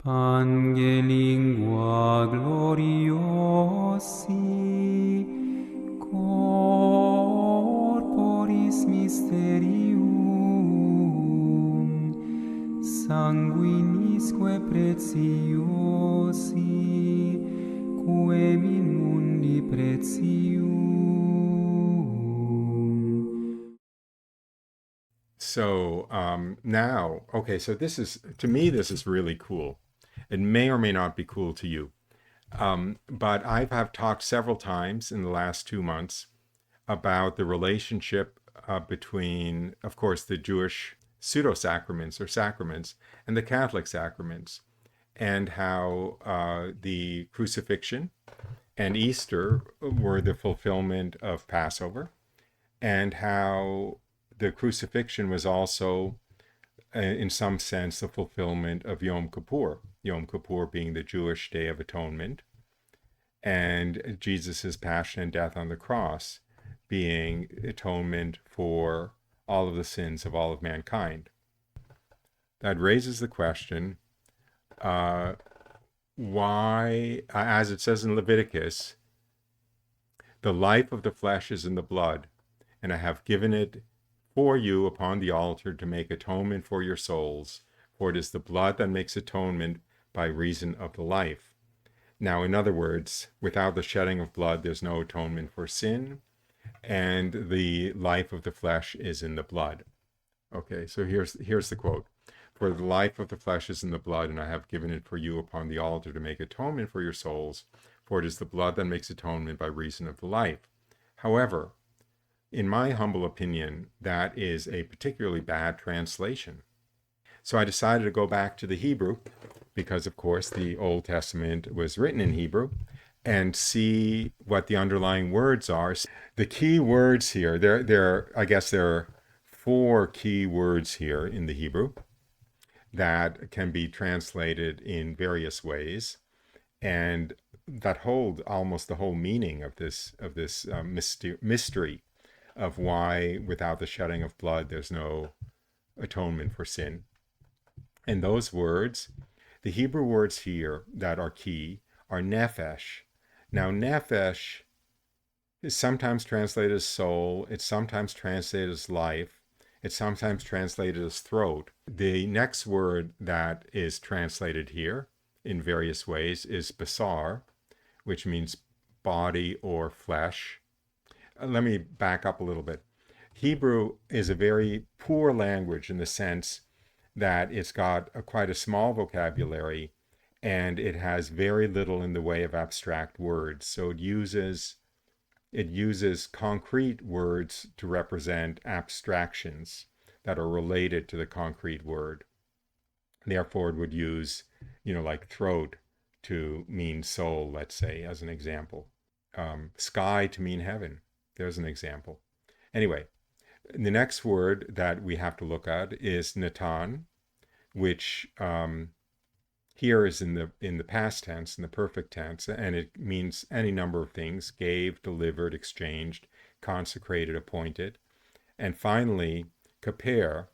Angelingua gloriosi, corporis mysterium, sanguinisque preciosi, quem in mundi pretium. So now, okay, so this is, to me, this is really cool. It may or may not be cool to you. But I have talked several times in the last 2 months about the relationship between, of course, the Jewish pseudo sacraments or sacraments and the Catholic sacraments, and how the crucifixion and Easter were the fulfillment of Passover, and how the crucifixion was also, in some sense, the fulfillment of Yom Kippur, Yom Kippur being the Jewish Day of Atonement, and Jesus' passion and death on the cross being atonement for all of the sins of all of mankind. That raises the question, uh, why, as it says in Leviticus, the life of the flesh is in the blood, and I have given it for you upon the altar to make atonement for your souls, for it is the blood that makes atonement by reason of the life. Now, in other words, without the shedding of blood, there's no atonement for sin, and the life of the flesh is in the blood. Okay, so here's the quote. For the life of the flesh is in the blood, and I have given it for you upon the altar to make atonement for your souls, for it is the blood that makes atonement by reason of the life. However, in my humble opinion, that is a particularly bad translation. So I decided to go back to the Hebrew, because of course the Old Testament was written in Hebrew, and see what the underlying words are. The key words here, I guess there are 4 key words here in the Hebrew that can be translated in various ways, and that hold almost the whole meaning of this mystery of why, without the shedding of blood, there's no atonement for sin. And those words, the Hebrew words here that are key, are nephesh. Now, nephesh is sometimes translated as soul, it's sometimes translated as life, it's sometimes translated as throat. The next word that is translated here in various ways is basar, which means body or flesh. Let me back up a little bit. Hebrew is a very poor language in the sense that it's got quite a small vocabulary, and it has very little in the way of abstract words. So it uses concrete words to represent abstractions that are related to the concrete word. Therefore, it would use, like throat to mean soul, let's say, as an example. Sky to mean heaven. There's an example. Anyway, the next word that we have to look at is natan, which here is in the past tense, in the perfect tense, and it means any number of things: gave, delivered, exchanged, consecrated, appointed. And finally, kaper,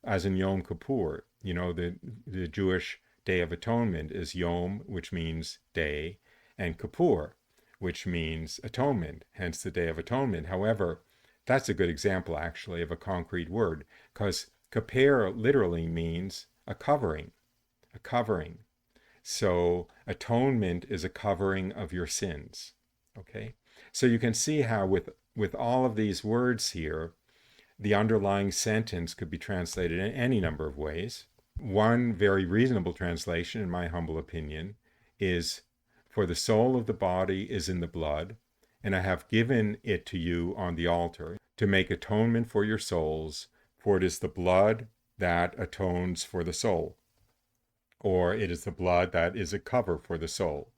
as in Yom Kippur. The Jewish Day of Atonement is Yom, which means day, and Kippur, which means atonement, hence the Day of Atonement. However, that's a good example, actually, of a concrete word, because kaper literally means a covering, a covering. So atonement is a covering of your sins. Okay? So you can see how with all of these words here, the underlying sentence could be translated in any number of ways. One very reasonable translation, in my humble opinion, is, for the soul of the body is in the blood, and I have given it to you on the altar to make atonement for your souls, for it is the blood that atones for the soul, or it is the blood that is a cover for the soul.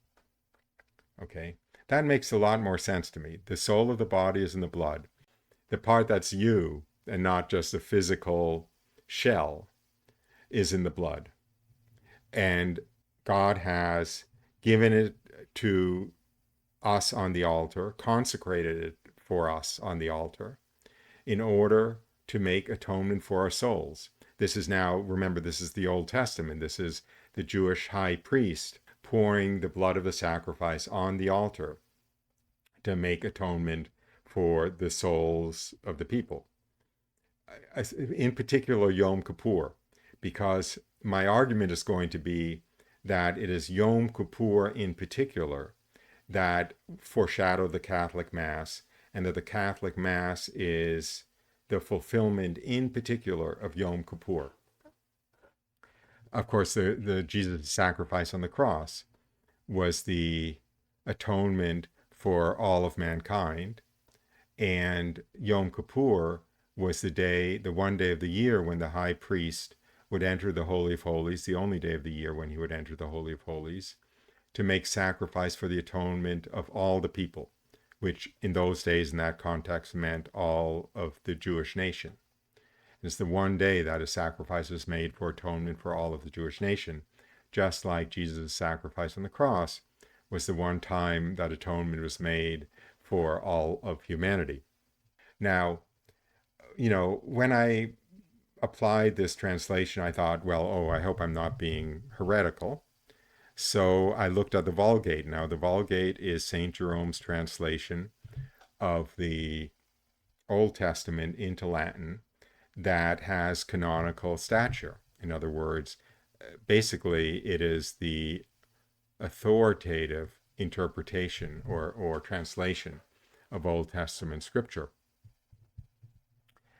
Okay? That makes a lot more sense to me. The soul of the body is in the blood. The part that's you, and not just the physical shell, is in the blood. And God has given it to us on the altar, consecrated it for us on the altar, in order to make atonement for our souls. This is now, remember, this is the Old Testament. This is the Jewish high priest pouring the blood of the sacrifice on the altar to make atonement for the souls of the people. In particular, Yom Kippur, because my argument is going to be that it is Yom Kippur in particular that foreshadow the Catholic Mass, and that the Catholic Mass is the fulfillment in particular of Yom Kippur. Of course, the Jesus' sacrifice on the cross was the atonement for all of mankind, and Yom Kippur was the one day of the year when the high priest would enter the Holy of Holies, the only day of the year when he would enter the Holy of Holies, to make sacrifice for the atonement of all the people, which in those days in that context meant all of the Jewish nation. And it's the one day that a sacrifice was made for atonement for all of the Jewish nation, just like Jesus' sacrifice on the cross was the one time that atonement was made for all of humanity. Now, when I applied this translation, I thought, well, I hope I'm not being heretical. So I looked at the Vulgate. Now, the Vulgate is St. Jerome's translation of the Old Testament into Latin that has canonical stature. In other words, basically, it is the authoritative interpretation or translation of Old Testament scripture.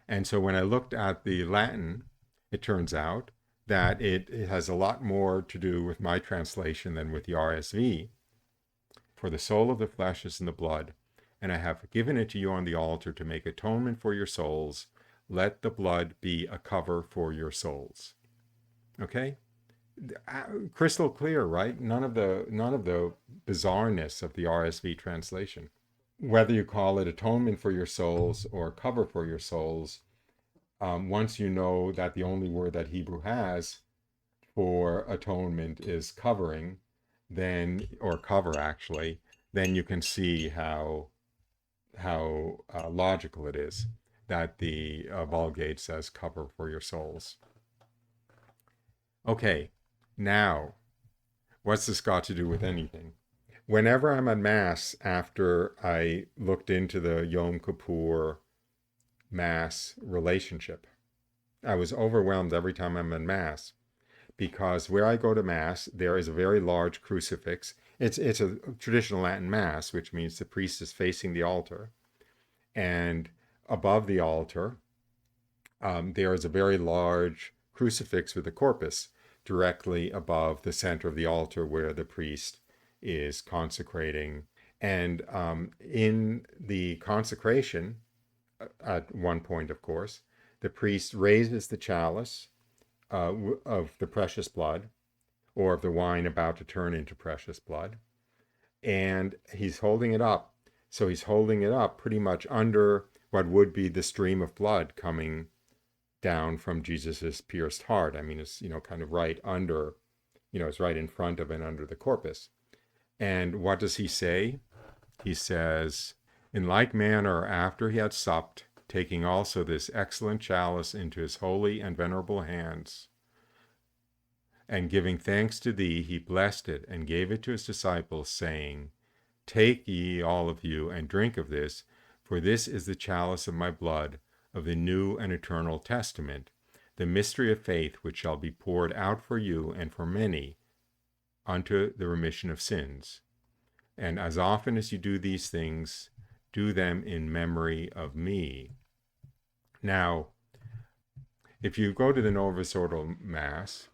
And so when I looked at the Latin, it turns out that it has a lot more to do with my translation than with the RSV. For the soul of the flesh is in the blood, and I have given it to you on the altar to make atonement for your souls. Let the blood be a cover for your souls. Okay? Crystal clear, right? None of the bizarreness of the RSV translation. Whether you call it atonement for your souls or cover for your souls, once you know that the only word that Hebrew has for atonement is covering, then, or cover actually, then you can see how logical it is that the Vulgate says cover for your souls. Okay, now, what's this got to do with anything? Whenever I'm at Mass, after I looked into the Yom Kippur Mass relationship, I was overwhelmed every time I'm in Mass, because where I go to Mass, there is a very large crucifix. It's a traditional Latin Mass, which means the priest is facing the altar, and above the altar, there is a very large crucifix with a corpus directly above the center of the altar where the priest is consecrating. And in the consecration, at one point, of course, the priest raises the chalice of the precious blood, or of the wine about to turn into precious blood, and he's holding it up. So he's holding it up pretty much under what would be the stream of blood coming down from Jesus's pierced heart. I mean, it's, kind of right under, it's right in front of and under the corpus. And what does he say? He says, in like manner, after he had supped, taking also this excellent chalice into his holy and venerable hands, and giving thanks to thee, he blessed it and gave it to his disciples, saying, take ye all of you and drink of this, for this is the chalice of my blood, of the new and eternal testament, the mystery of faith, which shall be poured out for you and for many unto the remission of sins. And as often as you do these things, do them in memory of me. Now, if you go to the Novus Ordo Mass,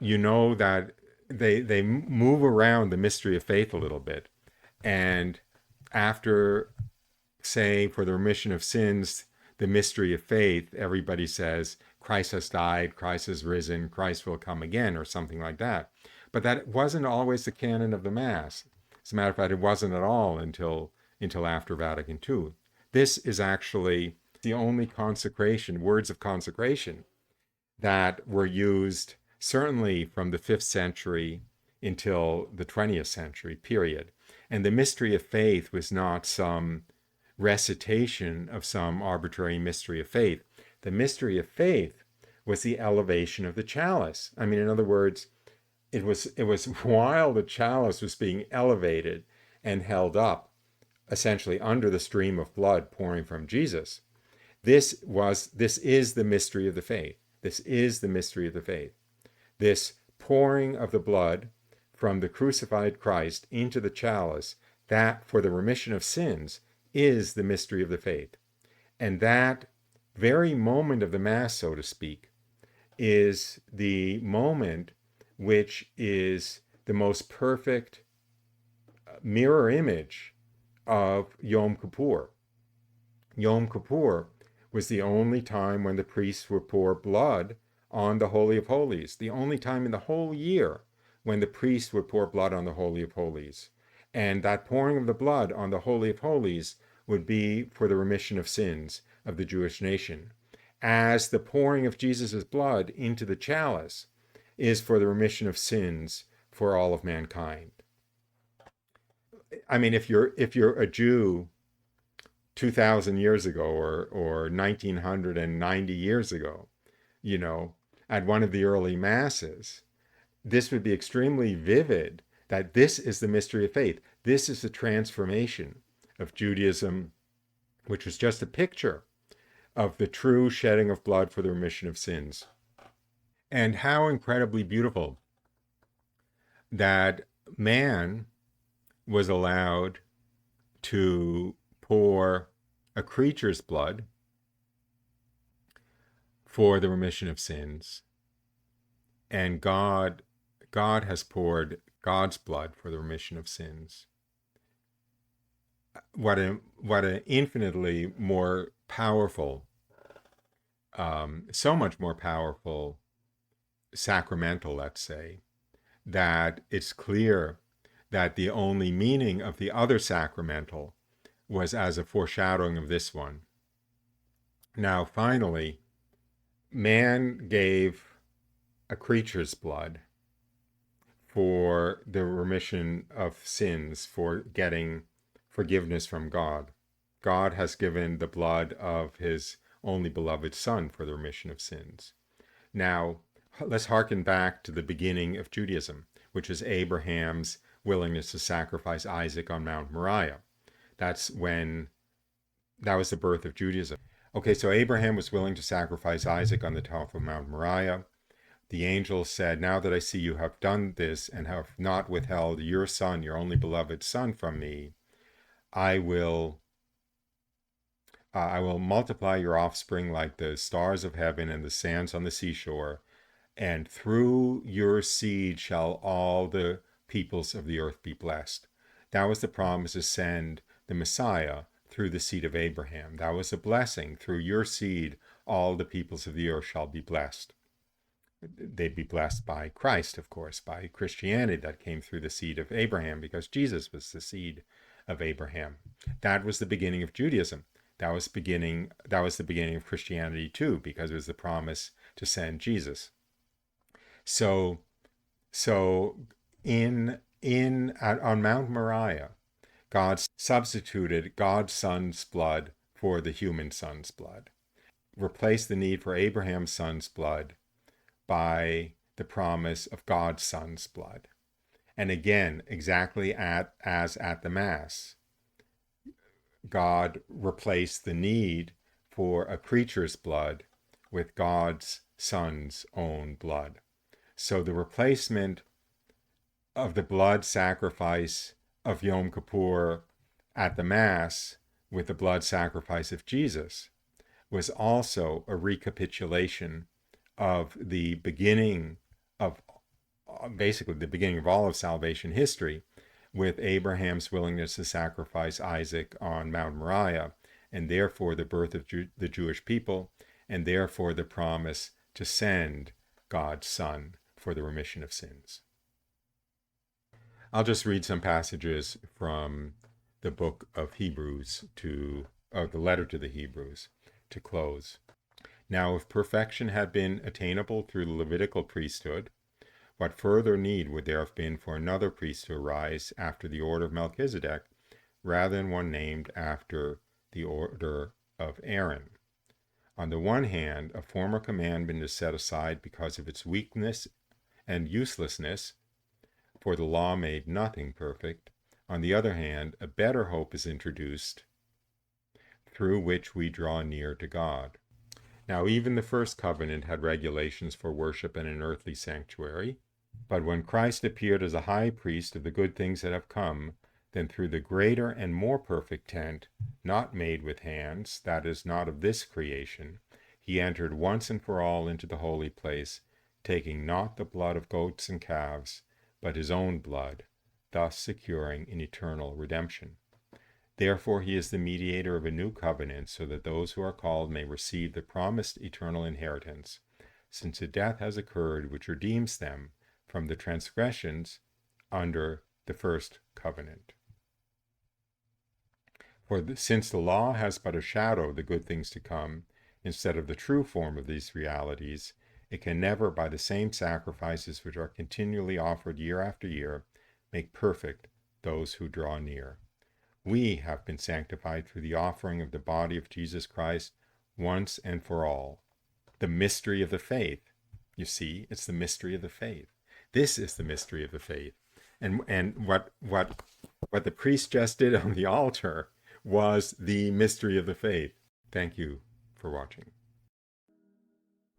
you know that they move around the mystery of faith a little bit. And after saying for the remission of sins, the mystery of faith, everybody says, Christ has died, Christ has risen, Christ will come again, or something like that. But that wasn't always the canon of the Mass. As a matter of fact, it wasn't at all until after Vatican II. This is actually the only words of consecration that were used certainly from the 5th century until the 20th century period. And the mystery of faith was not some recitation of some arbitrary mystery of faith. The mystery of faith was the elevation of the chalice. I mean, in other words, it was while the chalice was being elevated and held up, essentially under the stream of blood pouring from Jesus. This is the mystery of the faith. This is the mystery of the faith. This pouring of the blood from the crucified Christ into the chalice, that for the remission of sins, is the mystery of the faith. And that very moment of the Mass, so to speak, is the moment which is the most perfect mirror image of Yom Kippur. Yom Kippur was the only time when the priests would pour blood on the Holy of Holies, the only time in the whole year when the priests would pour blood on the Holy of Holies. And that pouring of the blood on the Holy of Holies would be for the remission of sins of the Jewish nation, as the pouring of Jesus' blood into the chalice is for the remission of sins for all of mankind. I mean, if you're a Jew 2,000 years ago or 1990 years ago, at one of the early masses, this would be extremely vivid that this is the mystery of faith. This is the transformation of Judaism, which was just a picture of the true shedding of blood for the remission of sins. And how incredibly beautiful that man was allowed to pour a creature's blood for the remission of sins, and God has poured God's blood for the remission of sins. What an infinitely more powerful, so much more powerful sacramental, let's say, that it's clear that the only meaning of the other sacramental was as a foreshadowing of this one. Now, finally, man gave a creature's blood for the remission of sins, for getting forgiveness from God. God has given the blood of his only beloved Son for the remission of sins. Now, let's hearken back to the beginning of Judaism, which is Abraham's willingness to sacrifice Isaac on Mount Moriah. That was the birth of Judaism. Okay, so Abraham was willing to sacrifice Isaac on the top of Mount Moriah. The angel said, "Now that I see you have done this and have not withheld your son, your only beloved son, from me, I will multiply your offspring like the stars of heaven and the sands on the seashore, and through your seed shall all the peoples of the earth be blessed." That was the promise to send the Messiah through the seed of Abraham. That was a blessing. Through your seed, all the peoples of the earth shall be blessed. They'd be blessed by Christ, of course, by Christianity that came through the seed of Abraham, because Jesus was the seed of Abraham. That was the beginning of Judaism. That was the beginning of Christianity too, because it was the promise to send Jesus. So on Mount Moriah, God substituted God's son's blood for the human son's blood, replaced the need for Abraham's son's blood by the promise of God's son's blood. And again, exactly as at the Mass, God replaced the need for a creature's blood with God's son's own blood. So the replacement of the blood sacrifice of Yom Kippur at the Mass with the blood sacrifice of Jesus was also a recapitulation of the beginning of, basically the beginning of all of salvation history, with Abraham's willingness to sacrifice Isaac on Mount Moriah, and therefore the birth of the Jewish people, and therefore the promise to send God's Son for the remission of sins. I'll just read some passages from the book of Hebrews the letter to the Hebrews to close. Now, if perfection had been attainable through the Levitical priesthood, what further need would there have been for another priest to arise after the order of Melchizedek, rather than one named after the order of Aaron? On the one hand, a former commandment is set aside because of its weakness and uselessness, for the law made nothing perfect. On the other hand, a better hope is introduced through which we draw near to God. Now, even the first covenant had regulations for worship in an earthly sanctuary, but when Christ appeared as a high priest of the good things that have come, then through the greater and more perfect tent, not made with hands, that is, not of this creation, he entered once and for all into the holy place, taking not the blood of goats and calves, but his own blood, thus securing an eternal redemption. Therefore he is the mediator of a new covenant, so that those who are called may receive the promised eternal inheritance, since a death has occurred which redeems them from the transgressions under the first covenant. Since the law has but a shadow of the good things to come, instead of the true form of these realities, it can never, by the same sacrifices which are continually offered year after year, make perfect those who draw near. We have been sanctified through the offering of the body of Jesus Christ once and for all. The mystery of the faith. You see, it's the mystery of the faith. This is the mystery of the faith. And what the priest just did on the altar was the mystery of the faith. Thank you for watching.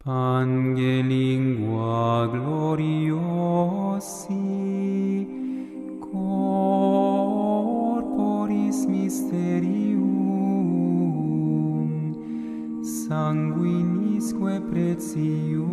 Pangelingua gloriosi corporis mysterium sanguinisque pretium